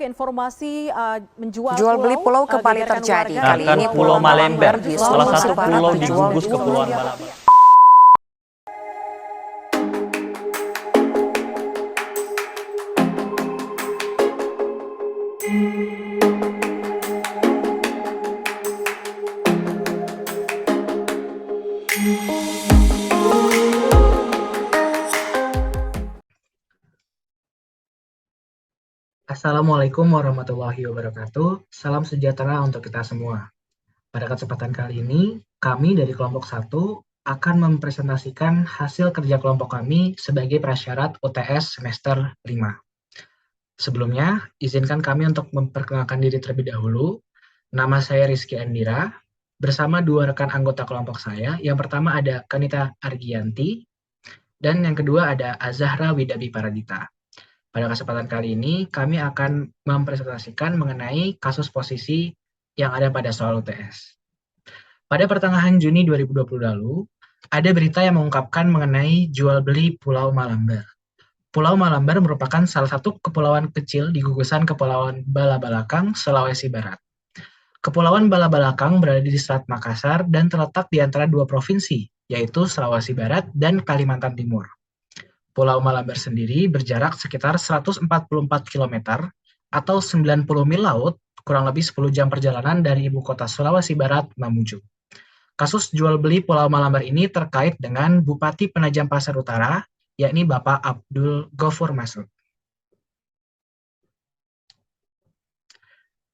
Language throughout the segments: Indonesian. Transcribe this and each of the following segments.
Ke informasi menjual Jual beli pulau kembali terjadi. Kali ini Pulau Malember, di salah Sulawesi satu Barat pulau di dijual gugus Kepulauan Balaban. Assalamualaikum warahmatullahi wabarakatuh. Salam sejahtera untuk kita semua. Pada kesempatan kali ini, kami dari kelompok 1 akan mempresentasikan hasil kerja kelompok kami sebagai prasyarat UTS semester 5. Sebelumnya, izinkan kami untuk memperkenalkan diri terlebih dahulu. Nama saya Rizky Andira, bersama dua rekan anggota kelompok saya. Yang pertama ada Kanita Argianti, dan yang kedua ada Azahra Widabi Paradita. Pada kesempatan kali ini, kami akan mempresentasikan mengenai kasus posisi yang ada pada soal UTS. Pada pertengahan Juni 2020 lalu, ada berita yang mengungkapkan mengenai jual beli Pulau Malamber. Pulau Malamber merupakan salah satu kepulauan kecil di gugusan Kepulauan Balabalakang, Sulawesi Barat. Kepulauan Balabalakang berada di Selat Makassar dan terletak di antara dua provinsi, yaitu Sulawesi Barat dan Kalimantan Timur. Pulau Malamber sendiri berjarak sekitar 144 km atau 90 mil laut, kurang lebih 10 jam perjalanan dari ibu kota Sulawesi Barat, Mamuju. Kasus jual beli Pulau Malamber ini terkait dengan Bupati Penajam Pasar Utara, yakni Bapak Abdul Ghaffur Masud.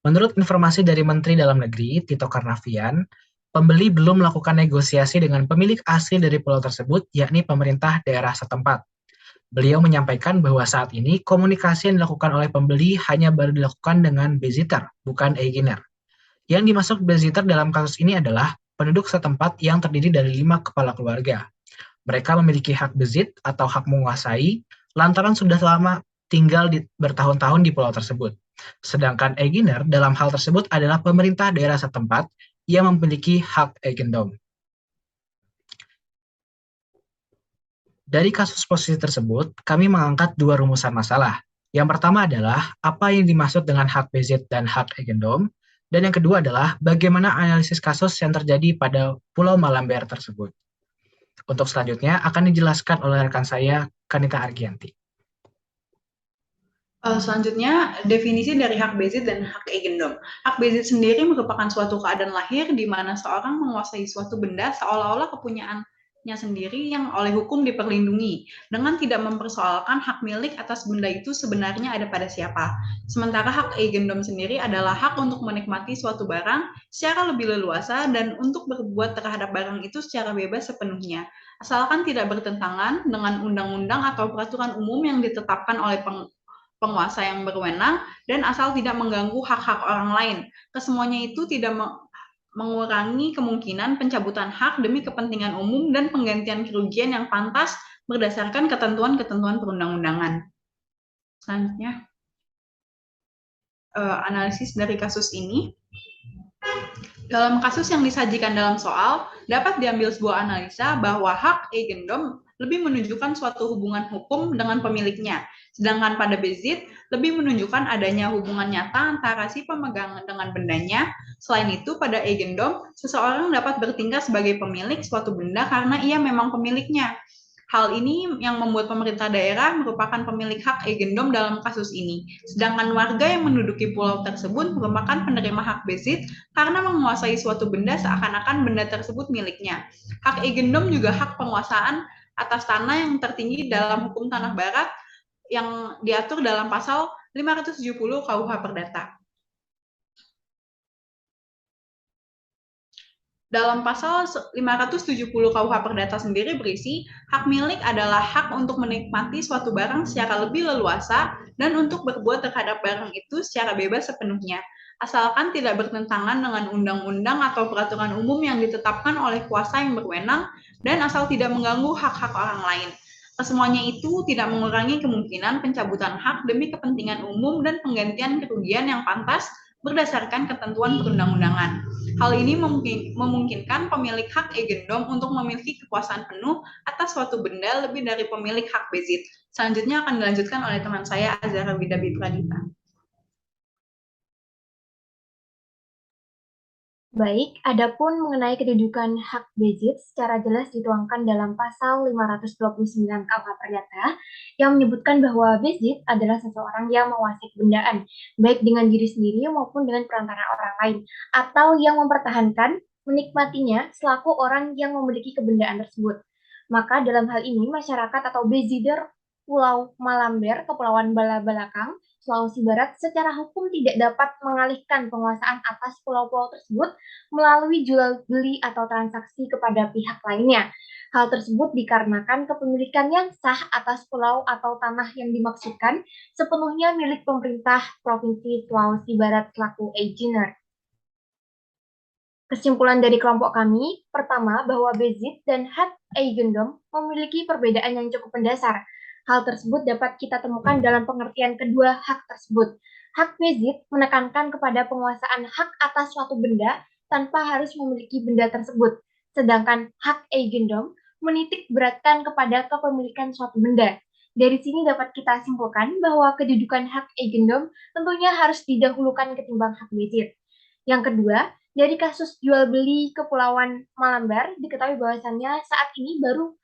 Menurut informasi dari Menteri Dalam Negeri, Tito Karnavian, pembeli belum melakukan negosiasi dengan pemilik asli dari pulau tersebut, yakni pemerintah daerah setempat. Beliau menyampaikan bahwa saat ini komunikasi yang dilakukan oleh pembeli hanya baru dilakukan dengan Bezitter, bukan Eigener. Yang dimaksud Bezitter dalam kasus ini adalah penduduk setempat yang terdiri dari 5 kepala keluarga. Mereka memiliki hak bezit atau hak menguasai lantaran sudah lama tinggal bertahun-tahun di pulau tersebut. Sedangkan Eigener dalam hal tersebut adalah pemerintah daerah setempat yang memiliki hak eigendom. Dari kasus posisi tersebut, kami mengangkat dua rumusan masalah. Yang pertama adalah apa yang dimaksud dengan hak bezit dan hak eigendom, dan yang kedua adalah bagaimana analisis kasus yang terjadi pada Pulau Malamber tersebut. Untuk selanjutnya akan dijelaskan oleh rekan saya, Kanita Argianti. Selanjutnya, definisi dari hak bezit dan hak eigendom. Hak bezit sendiri merupakan suatu keadaan lahir di mana seorang menguasai suatu benda seolah-olah kepunyaannya sendiri yang oleh hukum diperlindungi, dengan tidak mempersoalkan hak milik atas benda itu sebenarnya ada pada siapa. Sementara hak eigendom sendiri adalah hak untuk menikmati suatu barang secara lebih leluasa dan untuk berbuat terhadap barang itu secara bebas sepenuhnya, asalkan tidak bertentangan dengan undang-undang atau peraturan umum yang ditetapkan oleh penguasa yang berwenang dan asal tidak mengganggu hak-hak orang lain. Kesemuanya itu tidak mengurangi kemungkinan pencabutan hak demi kepentingan umum dan penggantian kerugian yang pantas berdasarkan ketentuan-ketentuan perundang-undangan. Selanjutnya, analisis dari kasus ini. Dalam kasus yang disajikan dalam soal, dapat diambil sebuah analisa bahwa hak eigendom lebih menunjukkan suatu hubungan hukum dengan pemiliknya, sedangkan pada bezit lebih menunjukkan adanya hubungan nyata antara si pemegang dengan bendanya. Selain itu, pada eigendom, seseorang dapat bertingkah sebagai pemilik suatu benda karena ia memang pemiliknya. Hal ini yang membuat pemerintah daerah merupakan pemilik hak eigendom dalam kasus ini, sedangkan warga yang menduduki pulau tersebut merupakan penerima hak bezit karena menguasai suatu benda seakan-akan benda tersebut miliknya. Hak eigendom juga hak penguasaan atas tanah yang tertinggi dalam hukum tanah barat yang diatur dalam pasal 570 KUH Perdata. Dalam pasal 570 KUH Perdata sendiri berisi, hak milik adalah hak untuk menikmati suatu barang secara lebih leluasa dan untuk berbuat terhadap barang itu secara bebas sepenuhnya, asalkan tidak bertentangan dengan undang-undang atau peraturan umum yang ditetapkan oleh kuasa yang berwenang dan asal tidak mengganggu hak-hak orang lain. Kesemuanya itu tidak mengurangi kemungkinan pencabutan hak demi kepentingan umum dan penggantian kerugian yang pantas berdasarkan ketentuan perundang-undangan. Hal ini memungkinkan pemilik hak eigendom untuk memiliki kekuasaan penuh atas suatu benda lebih dari pemilik hak bezit. Selanjutnya akan dilanjutkan oleh teman saya, Azahra Widabi Pradita. Baik, adapun mengenai kedudukan hak Bezit secara jelas dituangkan dalam pasal 529 KUH Perdata yang menyebutkan bahwa Bezit adalah seseorang yang menguasai kebendaan, baik dengan diri sendiri maupun dengan perantara orang lain, atau yang mempertahankan, menikmatinya selaku orang yang memiliki kebendaan tersebut. Maka dalam hal ini masyarakat atau Bezider Pulau Malamber, Kepulauan Bala-Balakang, Sulawesi Barat secara hukum tidak dapat mengalihkan penguasaan atas pulau-pulau tersebut melalui jual beli atau transaksi kepada pihak lainnya. Hal tersebut dikarenakan kepemilikan yang sah atas pulau atau tanah yang dimaksudkan sepenuhnya milik pemerintah Provinsi Sulawesi Barat selaku Egener. Kesimpulan dari kelompok kami, pertama bahwa Bezit dan hak eigendom memiliki perbedaan yang cukup mendasar. Hal tersebut dapat kita temukan dalam pengertian kedua hak tersebut. Hak Bezit menekankan kepada penguasaan hak atas suatu benda tanpa harus memiliki benda tersebut. Sedangkan hak eigendom menitik beratkan kepada kepemilikan suatu benda. Dari sini dapat kita simpulkan bahwa kedudukan hak eigendom tentunya harus didahulukan ketimbang hak Bezit. Yang kedua, dari kasus jual beli Kepulauan Malamber, diketahui bahwasannya saat ini baru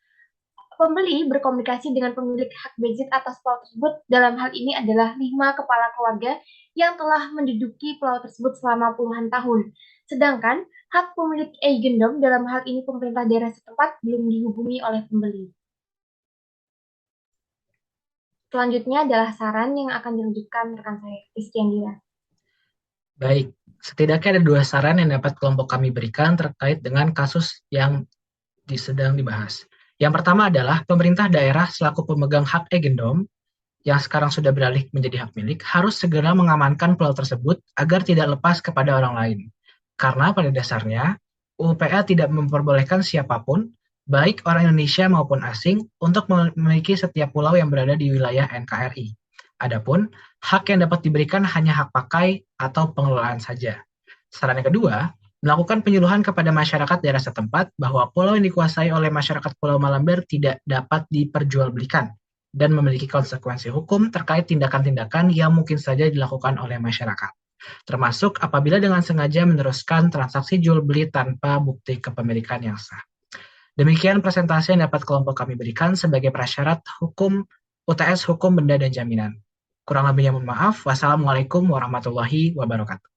pembeli berkomunikasi dengan pemilik hak Bezit atas pulau tersebut. Dalam hal ini adalah 5 kepala keluarga yang telah menduduki pulau tersebut selama puluhan tahun. Sedangkan hak pemilik eigendom dalam hal ini pemerintah daerah setempat belum dihubungi oleh pembeli. Selanjutnya adalah saran yang akan dilanjutkan rekan saya, Rizky Andira. Baik, setidaknya ada 2 saran yang dapat kelompok kami berikan terkait dengan kasus yang sedang dibahas. Yang pertama adalah pemerintah daerah selaku pemegang hak eigendom yang sekarang sudah beralih menjadi hak milik harus segera mengamankan pulau tersebut agar tidak lepas kepada orang lain. Karena pada dasarnya UU-PA tidak memperbolehkan siapapun, baik orang Indonesia maupun asing, untuk memiliki setiap pulau yang berada di wilayah NKRI. Adapun hak yang dapat diberikan hanya hak pakai atau pengelolaan saja. Saran yang kedua, melakukan penyuluhan kepada masyarakat daerah setempat bahwa pulau yang dikuasai oleh masyarakat Pulau Malamber tidak dapat diperjualbelikan dan memiliki konsekuensi hukum terkait tindakan-tindakan yang mungkin saja dilakukan oleh masyarakat, termasuk apabila dengan sengaja meneruskan transaksi jual beli tanpa bukti kepemilikan yang sah. Demikian presentasi yang dapat kelompok kami berikan sebagai prasyarat hukum UTS Hukum Benda dan Jaminan. Kurang lebihnya mohon maaf. Wassalamualaikum warahmatullahi wabarakatuh.